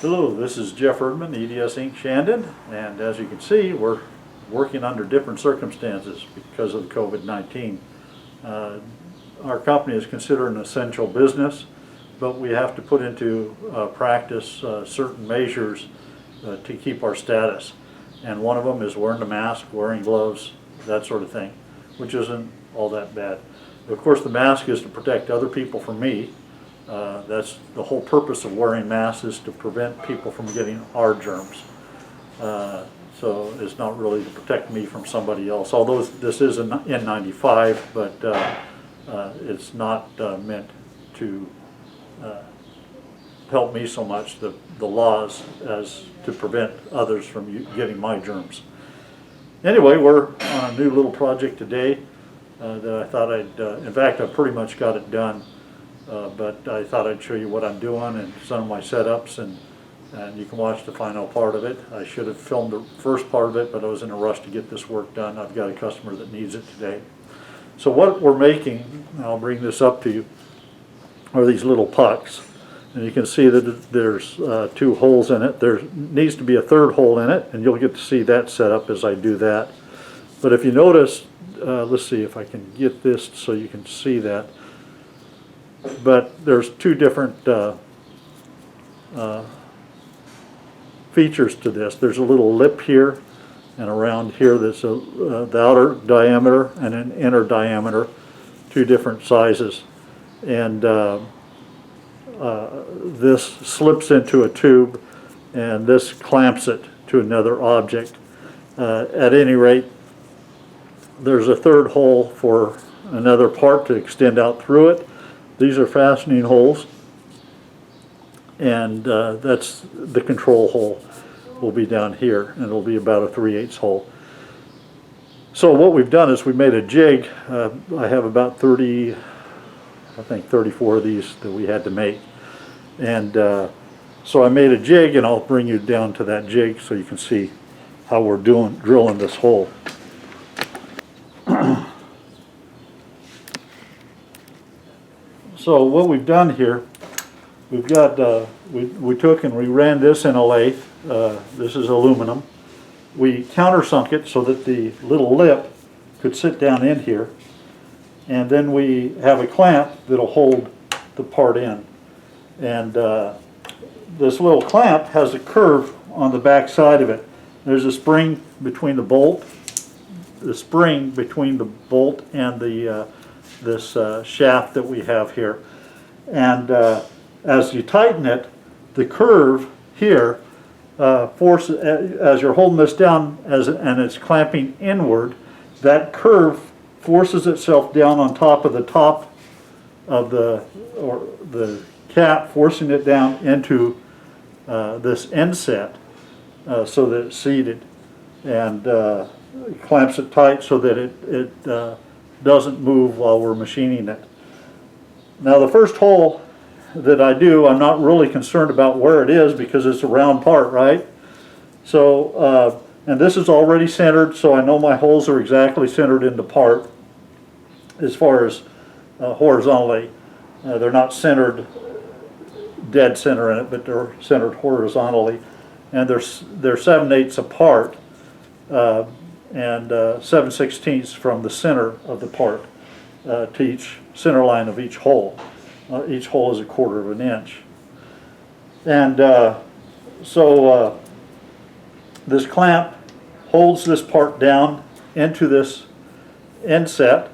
Hello, this is Jeff Erdman, E.D.S. Inc. Shandon, and as you can see, we're working under different circumstances because of COVID-19. Our company is considered an essential business, but we have to put into practice certain measures to keep our status. And one of them is wearing a mask, wearing gloves, that sort of thing, which isn't all that bad. Of course, the mask is to protect other people from me. That's the whole purpose of wearing masks, is to prevent people from getting our germs. So it's not really to protect me from somebody else, although this is an N95, but it's not meant to help me so much, the laws, as to prevent others from getting my germs. Anyway, we're on a new little project today that I thought in fact I pretty much got it done. But I thought I'd show you what I'm doing and some of my setups, and you can watch the final part of it. I should have filmed the first part of it, but I was in a rush to get this work done. I've got a customer that needs it today. So what we're making, I'll bring this up to you, are these little pucks. And you can see that there's 2 holes in it. There needs to be a 3rd hole in it, and you'll get to see that set up as I do that. But if you notice, let's see if I can get this so you can see that. But there's 2 different features to this. There's a little lip here and around here that's the outer diameter and an inner diameter, 2 different sizes. And this slips into a tube, and this clamps it to another object. At any rate, there's a 3rd hole for another part to extend out through it. These are fastening holes, and that's the control hole will be down here, and it'll be about a 3/8 hole. So what we've done is we made a jig. I have about 30, I think 34 of these that we had to make, and so I made a jig, and I'll bring you down to that jig so you can see how we're drilling this hole. So what we've done here, we've got, we took and we ran this in a lathe. This is aluminum. We countersunk it so that the little lip could sit down in here. And then we have a clamp that'll hold the part in. And this little clamp has a curve on the back side of it. There's a spring between the bolt, and this shaft that we have here, and as you tighten it, the curve here forces, as you're holding this down and it's clamping inward, that curve forces itself down on top of the cap, forcing it down into this inset so that it's seated, and clamps it tight so that it doesn't move while we're machining it. Now the first hole that I do, I'm not really concerned about where it is because it's a round part, right? So, and this is already centered, so I know my holes are exactly centered in the part as far as horizontally. They're not centered dead center in it, but they're centered horizontally, and they're 7/8 apart. And 7/16 from the center of the part to each center line of each hole. Each hole is 1/4 of an inch. And so this clamp holds this part down into this inset,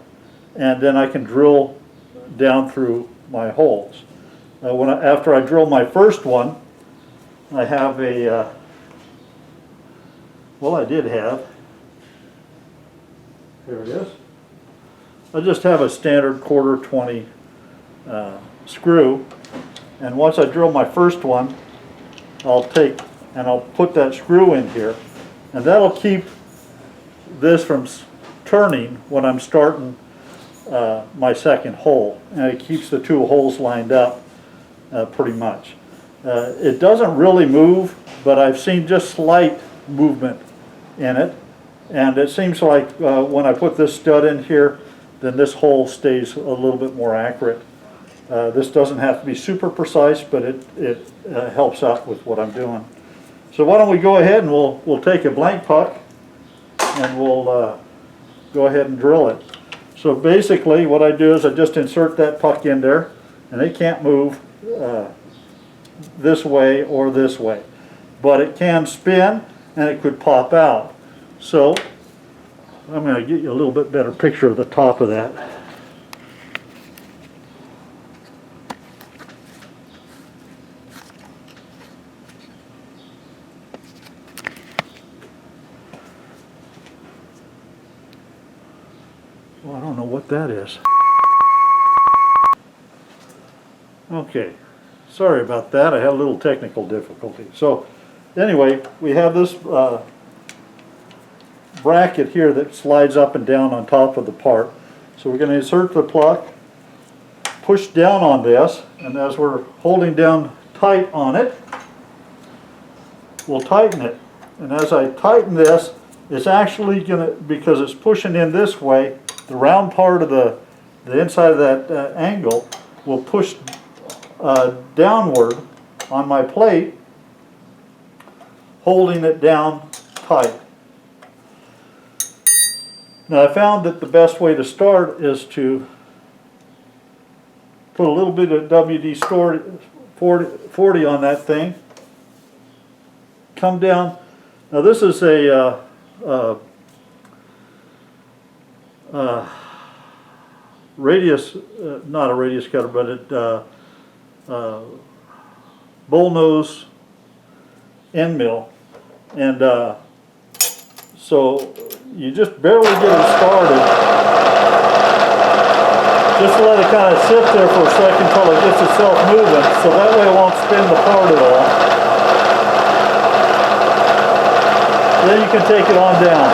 and then I can drill down through my holes. After I drill my first one, I have a, well, I did have, here it is. I just have a standard 1/4-20 screw, and once I drill my first one, I'll take and I'll put that screw in here, and that'll keep this from turning when I'm starting my second hole, and it keeps the 2 holes lined up pretty much. It doesn't really move, but I've seen just slight movement in it. And it seems like when I put this stud in here, then this hole stays a little bit more accurate This doesn't have to be super precise, but it helps out with what I'm doing. So why don't we go ahead and we'll take a blank puck and we'll go ahead and drill it. So basically what I do is I just insert that puck in there, and it can't move this way or this way, but it can spin and it could pop out. So I'm going to get you a little bit better picture of the top of that. Well, I don't know what that is. Okay, sorry about that. I had a little technical difficulty. So anyway, we have this bracket here that slides up and down on top of the part. So we're going to insert the plug, push down on this, and as we're holding down tight on it, we'll tighten it. And as I tighten this, it's actually going to, because it's pushing in this way, the round part of the inside of that angle will push downward on my plate, holding it down tight. Now I found that the best way to start is to put a little bit of WD-40 on that thing, come down. Now this is a radius, not a radius cutter, but it bull nose end mill, and so you just barely get it started. Just let it kind of sit there for a second until it gets itself moving, so that way it won't spin the part at all. Then you can take it on down.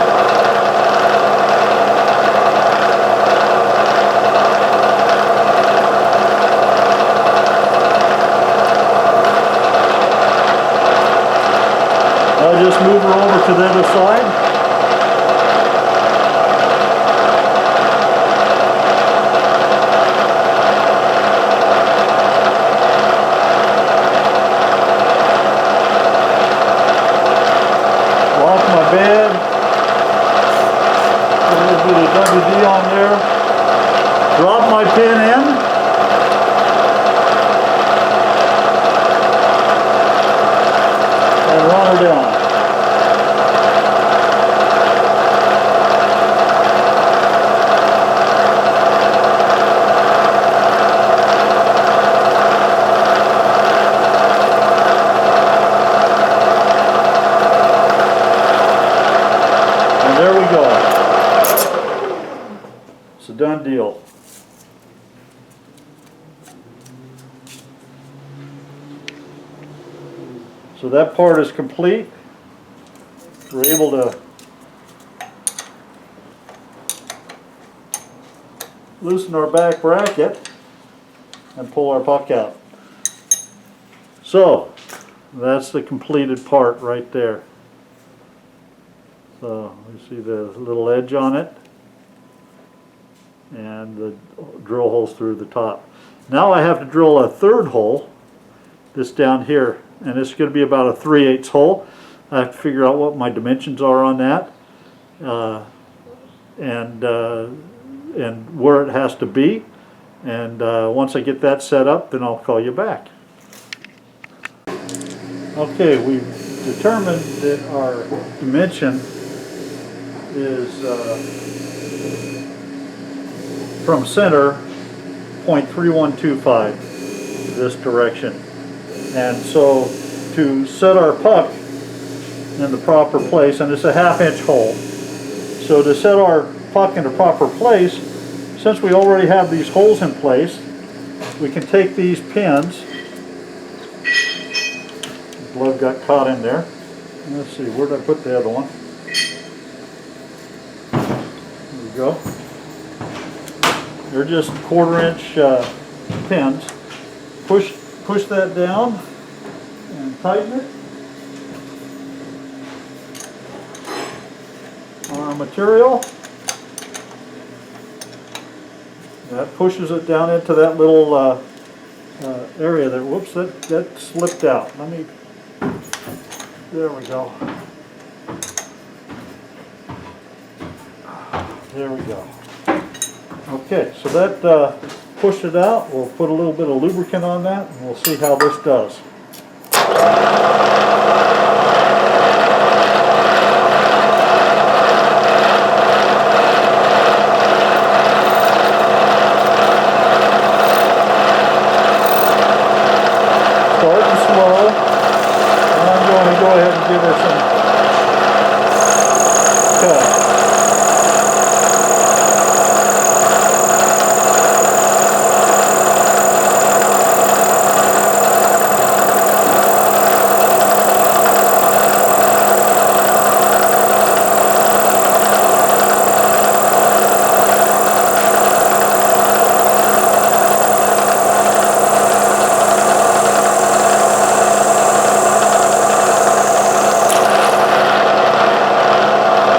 Now just move her over to the other side. Bed, a little bit of WD on there, drop my pin in, and run her down. There we go. It's a done deal. So that part is complete. We're able to loosen our back bracket and pull our puck out. So that's the completed part right there. So you see the little edge on it and the drill holes through the top. Now I have to drill a third hole, this down here, and it's going to be about a 3/8 hole. I have to figure out what my dimensions are on that and where it has to be. And once I get that set up, then I'll call you back. Okay, we've determined that our dimension is from center 0.3125 this direction, and so to set our puck in the proper place, and it's a 1/2 inch hole, so to set our puck in the proper place, since we already have these holes in place, we can take these pins. Blood got caught in there. Let's see, where did I put the other one? Go. They're just 1/4 inch pins. Push that down and tighten it on our material. That pushes it down into that little area there. Whoops, that slipped out. Let me, there we go. There we go. Okay, so that pushed it out. We'll put a little bit of lubricant on that and we'll see how this does. Starting slow, and I'm going to go ahead and give her some cut.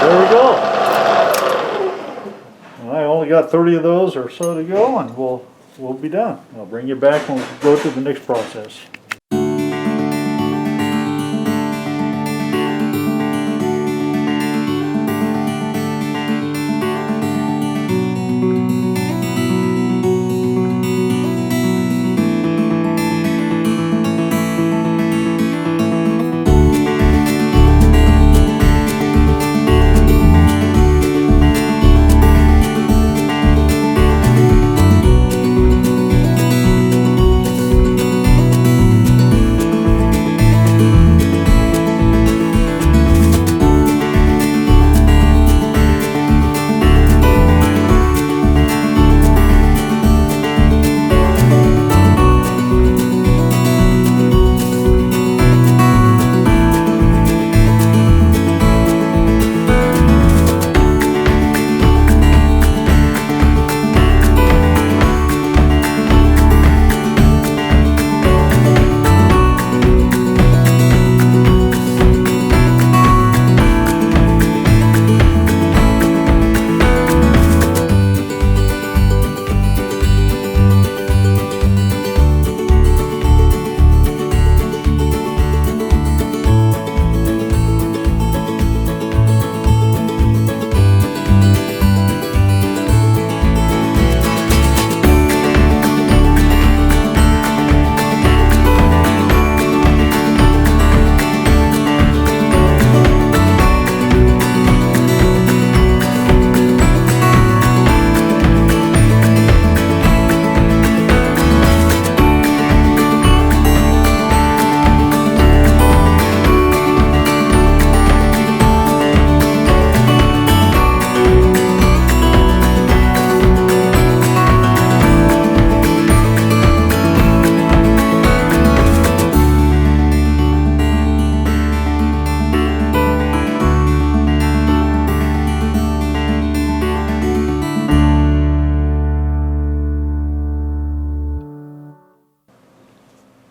There we go. I only got 30 of those or so to go, and we'll be done. I'll bring you back when we go to the next process.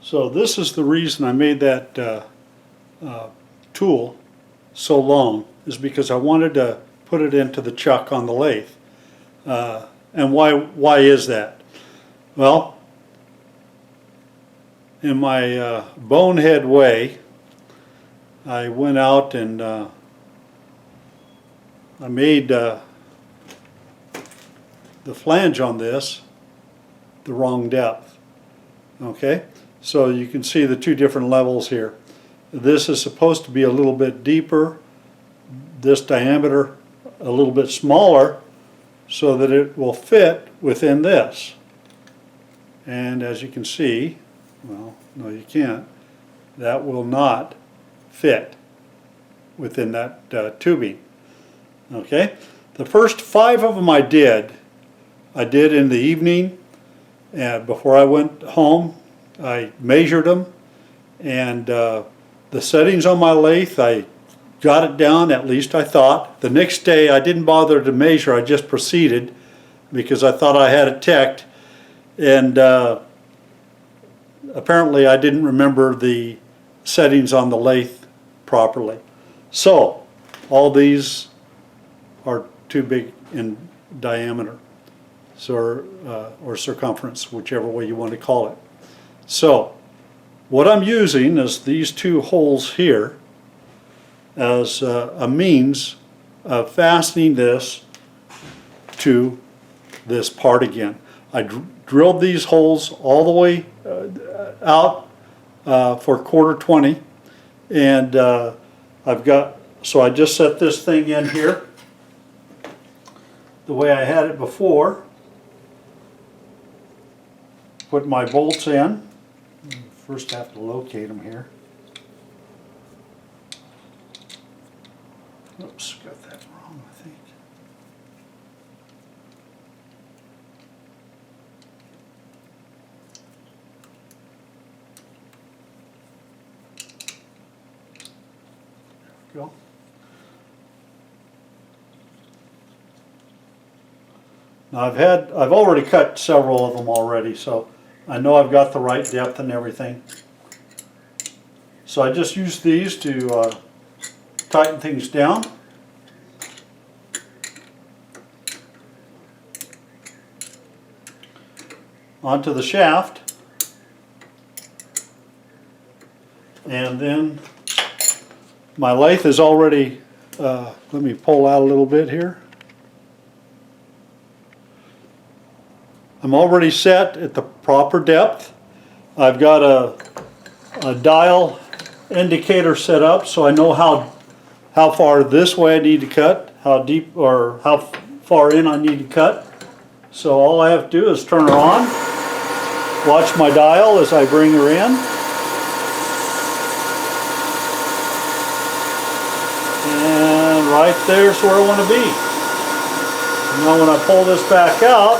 So this is the reason I made that tool so long, is because I wanted to put it into the chuck on the lathe. And why is that? Well, in my bonehead way, I went out and I made the flange on this the wrong depth. Okay, so you can see the two different levels here. This is supposed to be a little bit deeper, this diameter a little bit smaller, so that it will fit within this. And as you can see, well, no you can't, that will not fit within that tubing. Okay, the first 5 of them I did in the evening, and before I went home I measured them, and the settings on my lathe, I got it down, at least I thought. The next day I didn't bother to measure, I just proceeded because I thought I had it teched, and apparently I didn't remember the settings on the lathe properly. So all these are too big in diameter, so, or circumference, whichever way you want to call it. So what I'm using is these two holes here as a means of fastening this to this part again. I drilled these holes all the way out for 1/4 20, and so I just set this thing in here the way I had it before. Put my bolts in. First I have to locate them here. Oops, got that wrong, I think. There we go. Now I've already cut several of them already, so I know I've got the right depth and everything. So I just use these to tighten things down. Onto the shaft, and then my lathe is already, let me pull out a little bit here. I'm already set at the proper depth. I've got a dial indicator set up so I know how far this way I need to cut, how deep or how far in I need to cut. So all I have to do is turn her on, watch my dial as I bring her in, and right there's where I want to be. Now when I pull this back out,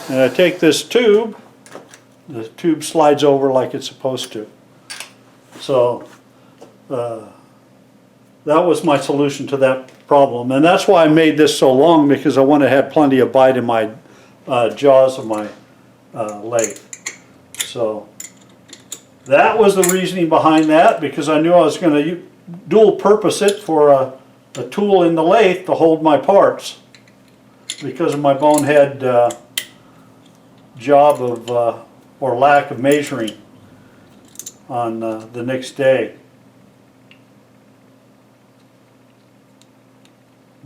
and I take this tube, the tube slides over like it's supposed to. So that was my solution to that problem, and that's why I made this so long, because I want to have plenty of bite in my jaws of my lathe. So that was the reasoning behind that, because I knew I was going to dual purpose it for a tool in the lathe to hold my parts, because of my bonehead job of or lack of measuring on the next day.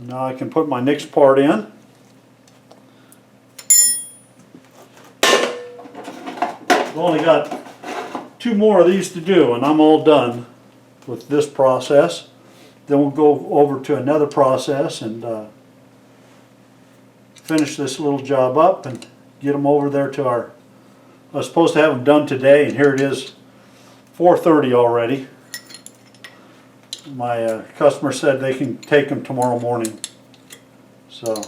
Now I can put my next part in. I've only got 2 more of these to do and I'm all done with this process. Then we'll go over to another process and finish this little job up and get them over there to our, I was supposed to have them done today, and here it is 4:30 already. My customer said they can take them tomorrow morning. So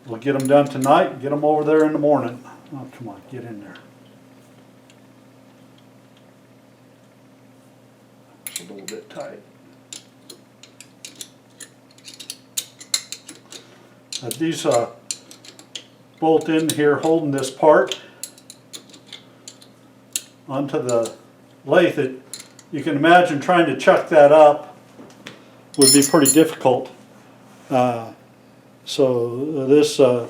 we'll get them done tonight, get them over there in the morning. Oh, come on, get in there. It's a little bit tight. These bolt in here holding this part onto the lathe. You can imagine trying to chuck that up would be pretty difficult. So this, and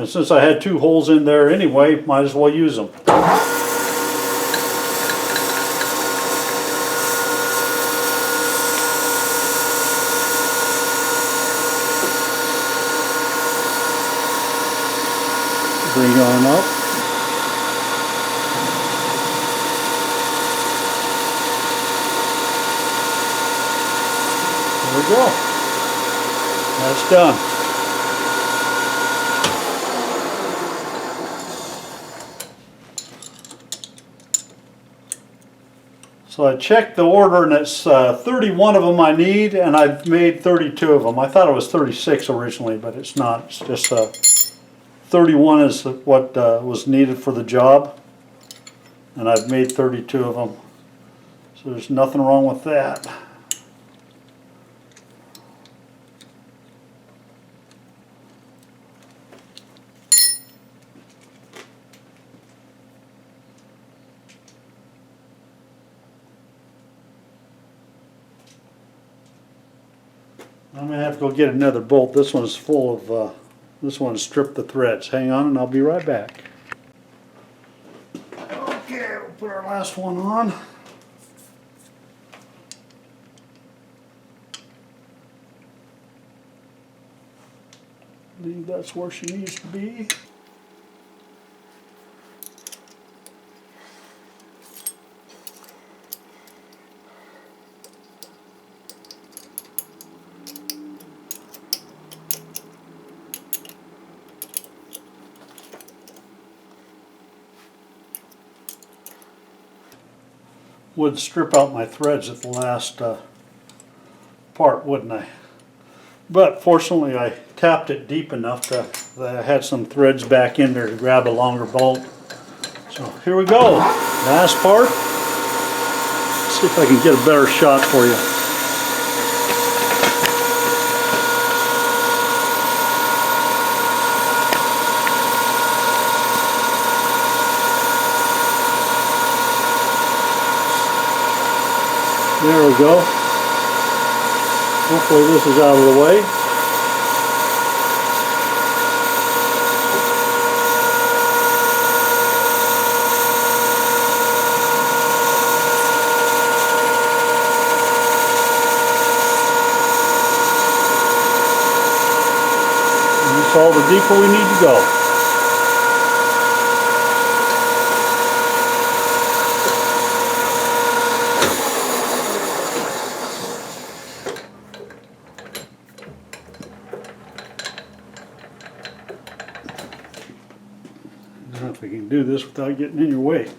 since I had 2 holes in there anyway, might as well use them. Bring on up. There we go. That's done. So I checked the order and it's 31 of them I need, and I've made 32 of them. I thought it was 36 originally, but it's not. It's just 31 is what was needed for the job, and I've made 32 of them. So there's nothing wrong with that. I'm gonna have to go get another bolt. This one's full of, this one stripped the threads. Hang on and I'll be right back. Okay, we'll put our last one on. I believe that's where she needs to be. Would strip out my threads at the last part, wouldn't I? But fortunately I tapped it deep enough that I had some threads back in there to grab a longer bolt. So here we go, last part. Let's see if I can get a better shot for you. There we go. Hopefully this is out of the way. And that's all the deeper we need to go. I don't know if we can do this without getting in your way.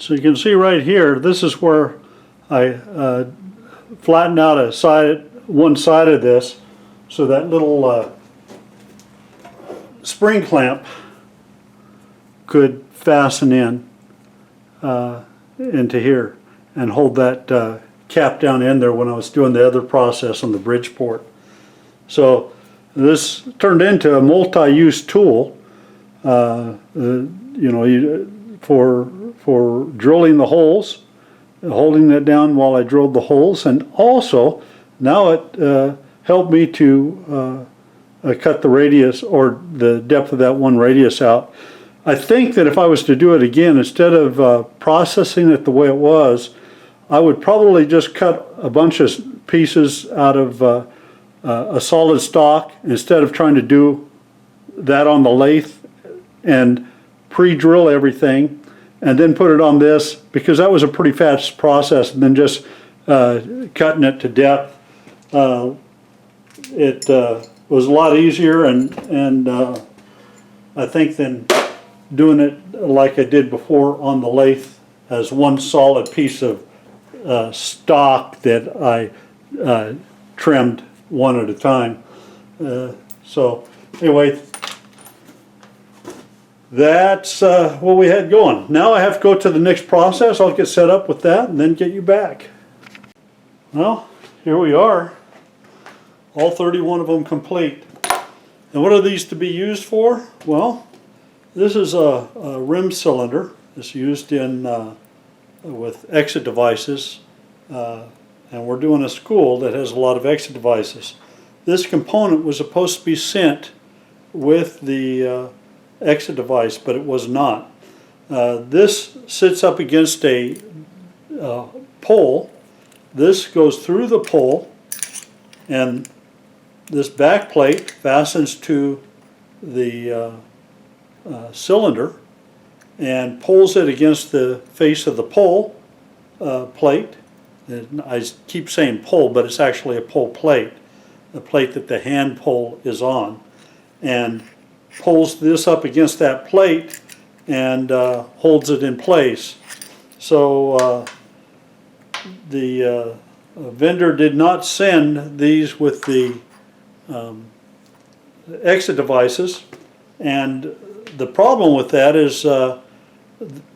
So you can see right here, this is where I flattened out one side of this so that little spring clamp could fasten in into here and hold that cap down in there when I was doing the other process on the Bridgeport. So this turned into a multi-use tool, for drilling the holes, holding it down while I drilled the holes, and also now it helped me to cut the radius or the depth of that one radius out. I think that if I was to do it again, instead of processing it the way it was, I would probably just cut a bunch of pieces out of a solid stock instead of trying to do that on the lathe and pre-drill everything and then put it on this, because that was a pretty fast process, and then just cutting it to depth. It was a lot easier and I think than doing it like I did before on the lathe as one solid piece of stock that I trimmed one at a time. So anyway, that's what we had going. Now I have to go to the next process. I'll get set up with that and then get you back. Well, here we are. All 31 of them complete. And what are these to be used for? Well, this is a rim cylinder. It's used in with exit devices. And we're doing a school that has a lot of exit devices. This component was supposed to be sent with the exit device, but it was not. This sits up against a pole. This goes through the pole, and this back plate fastens to the cylinder and pulls it against the face of the pole plate. And I keep saying pole, but it's actually a pole plate, the plate that the hand pole is on, and pulls this up against that plate and holds it in place. So the vendor did not send these with the exit devices, and the problem with that is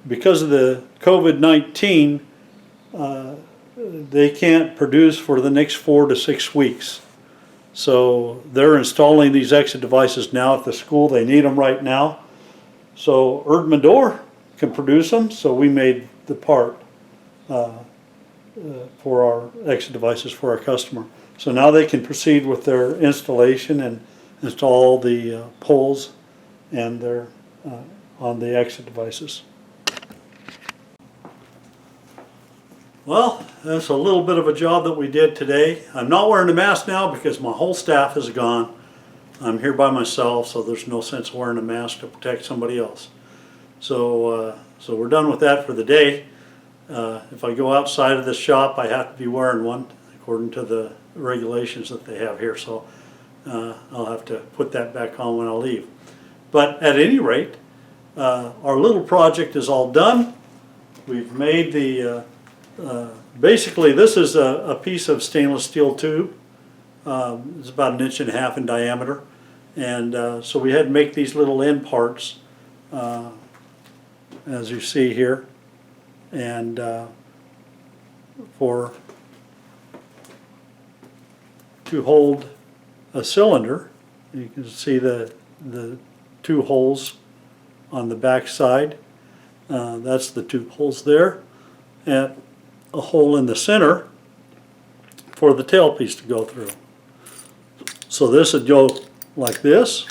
because of the COVID-19, they can't produce for the next 4 to 6 weeks. So they're installing these exit devices now at the school. They need them right now. So Erdman Door can produce them, so we made the part for our exit devices for our customer. So now they can proceed with their installation and install the poles and their on the exit devices. Well, that's a little bit of a job that we did today. I'm not wearing a mask now because my whole staff is gone. I'm here by myself, so there's no sense wearing a mask to protect somebody else. So, so we're done with that for the day. If I go outside of the shop, I have to be wearing one according to the regulations that they have here. So I'll have to put that back on when I leave. But at any rate, our little project is all done. We've made the basically this is a piece of stainless steel tube. It's about 1.5 inches in diameter, and so we had to make these little end parts as you see here, and to hold a cylinder. You can see the 2 holes on the back side. That's the 2 holes there, and a hole in the center for the tailpiece to go through. So this would go like this.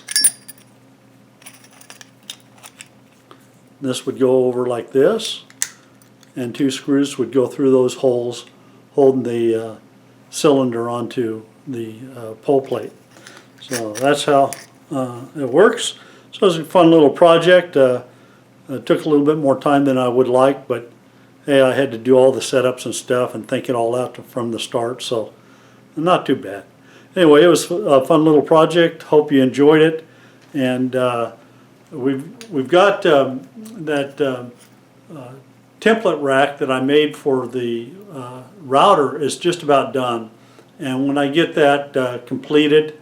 This would go over like this, and 2 screws would go through those holes holding the cylinder onto the pole plate. So that's how it works. So it's a fun little project. It took a little bit more time than I would like, but hey, I had to do all the setups and stuff and think it all out from the start, so not too bad. Anyway, it was a fun little project. Hope you enjoyed it. And we've got that template rack that I made for the router is just about done. And when I get that completed,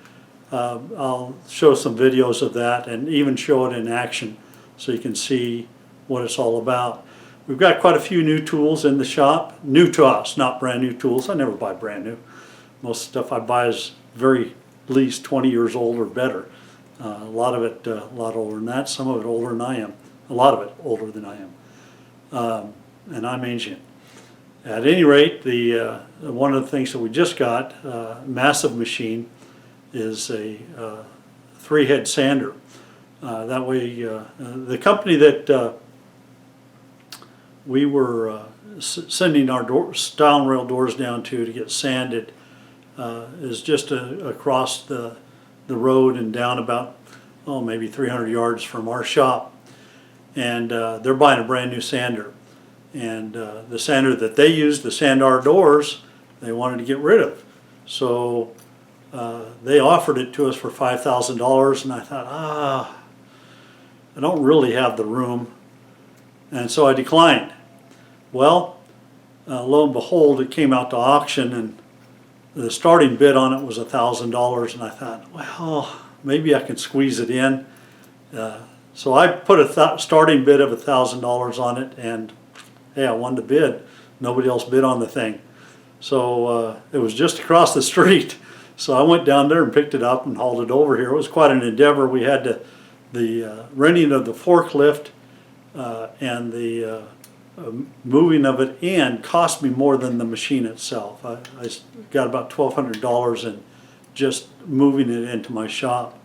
I'll show some videos of that and even show it in action so you can see what it's all about. We've got quite a few new tools in the shop, new to us, not brand new tools. I never buy brand new. Most stuff I buy is very least 20 years old or better. A lot of it a lot older than that, some of it older than I am. A lot of it older than I am. And I'm ancient. At any rate, one of the things that we just got, massive machine, is a 3-head sander. That way, the company that we were sending our stile rail doors down to get sanded is just across the road and down about, maybe 300 yards from our shop. And they're buying a brand new sander. And the sander that they used to sand our doors, they wanted to get rid of. So they offered it to us for $5,000, and I thought, I don't really have the room. And so I declined. Well, lo and behold, it came out to auction, and the starting bid on it was $1,000, and I thought, well, maybe I can squeeze it in. So I put a starting bid of $1,000 on it, and hey, I won the bid. Nobody else bid on the thing. So it was just across the street. So I went down there and picked it up and hauled it over here. It was quite an endeavor. We had the renting of the forklift and the moving of it in cost me more than the machine itself. I got about $1,200 in just moving it into my shop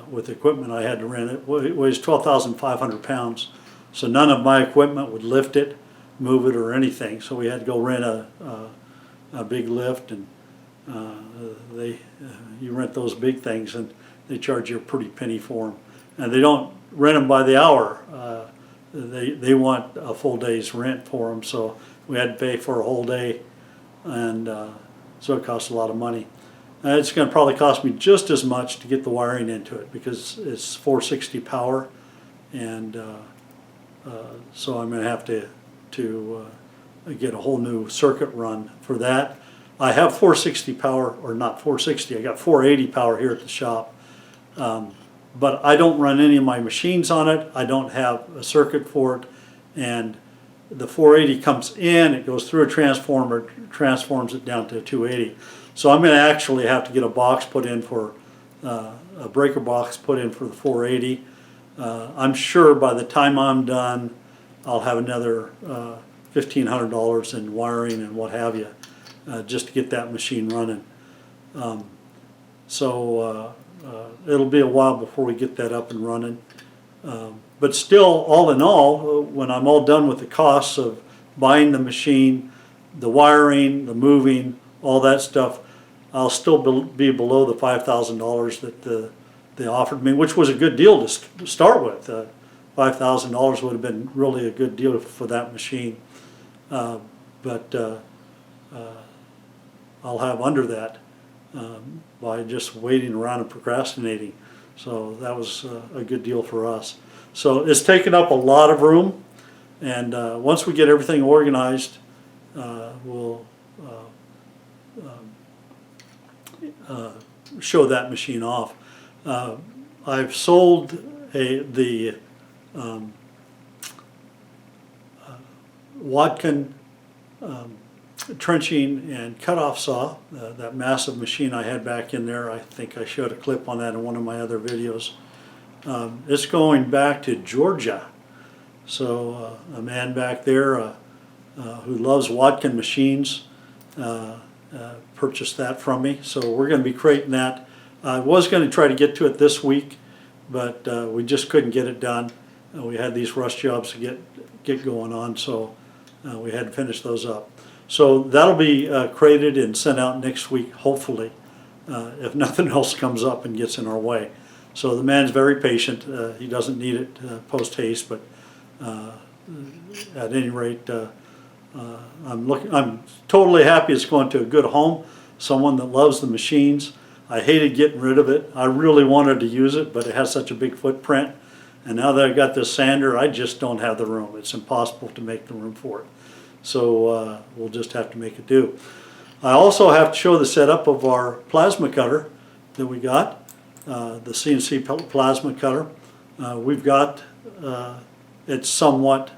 with the equipment I had to rent. It weighs 12,500 pounds. So none of my equipment would lift it, move it, or anything. So we had to go rent a big lift, and you rent those big things, and they charge you a pretty penny for them. And they don't rent them by the hour. They want a full day's rent for them, so we had to pay for a whole day, and so it costs a lot of money. It's going to probably cost me just as much to get the wiring into it because it's 460 power, and so I'm going to have to to get a whole new circuit run for that. I have 460 power, or not 460, I got 480 power here at the shop. But I don't run any of my machines on it. I don't have a circuit for it. And the 480 comes in, it goes through a transformer, transforms it down to 280. So I'm going to actually have to get a box put in for, a breaker box put in for the 480. I'm sure by the time I'm done, I'll have another $1,500 in wiring and what have you, just to get that machine running. It'll be a while before we get that up and running. But still, all in all, when I'm all done with the costs of buying the machine, the wiring, the moving, all that stuff, I'll still be below the $5,000 that they offered me, which was a good deal to start with. $5,000 would have been really a good deal for that machine. But I'll have under that by just waiting around and procrastinating. So that was a good deal for us. So it's taken up a lot of room, and once we get everything organized, we'll show that machine off. I've sold the Watkin trenching and cutoff saw, that massive machine I had back in there. I think I showed a clip on that in one of my other videos. It's going back to Georgia. So a man back there who loves Watkin machines purchased that from me. So we're going to be creating that. I was going to try to get to it this week, but we just couldn't get it done. We had these rush jobs to get going on, so we had to finish those up. So that'll be created and sent out next week, hopefully, if nothing else comes up and gets in our way. So the man's very patient. He doesn't need it post haste, but at any rate, I'm totally happy it's going to a good home, someone that loves the machines. I hated getting rid of it. I really wanted to use it, but it has such a big footprint. And now that I've got this sander, I just don't have the room. It's impossible to make the room for it. So we'll just have to make it do. I also have to show the setup of our plasma cutter that we got, the CNC plasma cutter. We've got it somewhat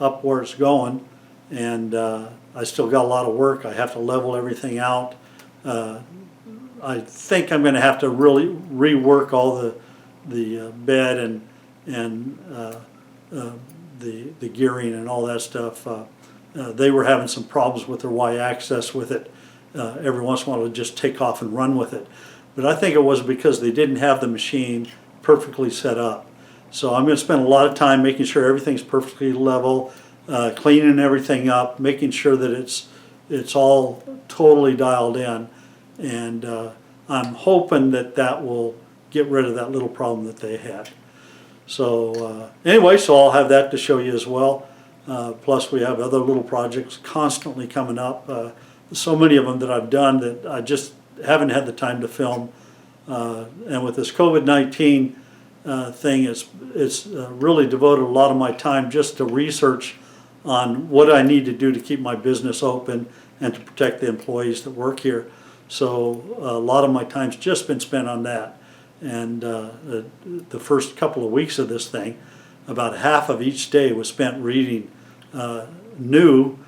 up where it's going, and I still got a lot of work. I have to level everything out. I think I'm going to have to really rework all the bed and the gearing and all that stuff. They were having some problems with their Y-axis with it. Every once in a while it would just take off and run with it. But I think it was because they didn't have the machine perfectly set up. So I'm going to spend a lot of time making sure everything's perfectly level, cleaning everything up, making sure that it's all totally dialed in. And I'm hoping that will get rid of that little problem that they had. So anyway, so I'll have that to show you as well. Plus we have other little projects constantly coming up. So many of them that I've done that I just haven't had the time to film. And with this COVID-19 thing, it's really devoted a lot of my time just to research on what I need to do to keep my business open and to protect the employees that work here. So a lot of my time's just been spent on that. And the first couple of weeks of this thing, about half of each day was spent reading new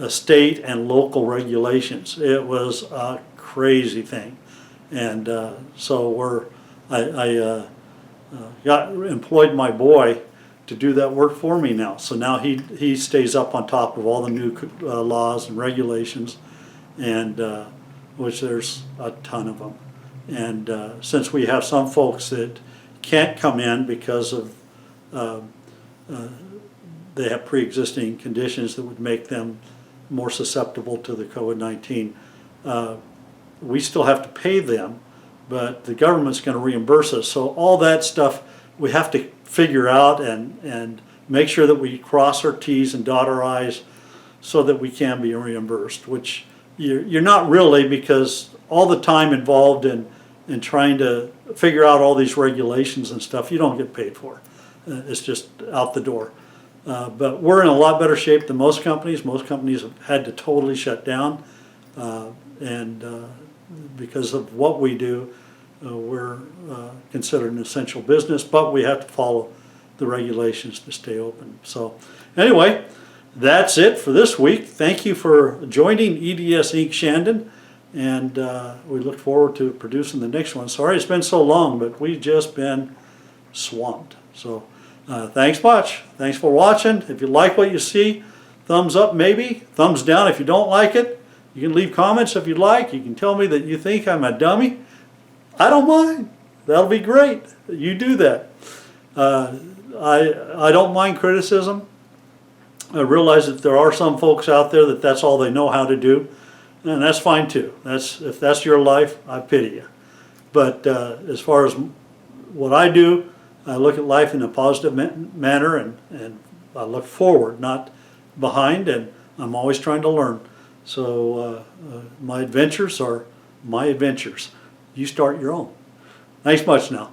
state and local regulations. It was a crazy thing. And so I employed my boy to do that work for me now. So now he stays up on top of all the new laws and regulations, and which there's a ton of them. And since we have some folks that can't come in because of they have pre-existing conditions that would make them more susceptible to the COVID-19, we still have to pay them, but the government's going to reimburse us. So all that stuff we have to figure out and make sure that we cross our T's and dot our I's so that we can be reimbursed, which you're not really, because all the time involved in trying to figure out all these regulations and stuff, you don't get paid for. It's just out the door. But we're in a lot better shape than most companies. Most companies have had to totally shut down, and because of what we do, we're considered an essential business, but we have to follow the regulations to stay open. So anyway, that's it for this week. Thank you for joining E.D.S. Inc. Shandon, and we look forward to producing the next one. Sorry it's been so long, but we've just been swamped. So thanks much. Thanks for watching. If you like what you see, thumbs up maybe, thumbs down if you don't like it. You can leave comments if you'd like. You can tell me that you think I'm a dummy. I don't mind. That'll be great. You do that. I don't mind criticism. I realize that there are some folks out there that that's all they know how to do, and that's fine too. If that's your life, I pity you. But as far as what I do, I look at life in a positive manner, and I look forward, not behind, and I'm always trying to learn. So my adventures are my adventures. You start your own. Thanks much now.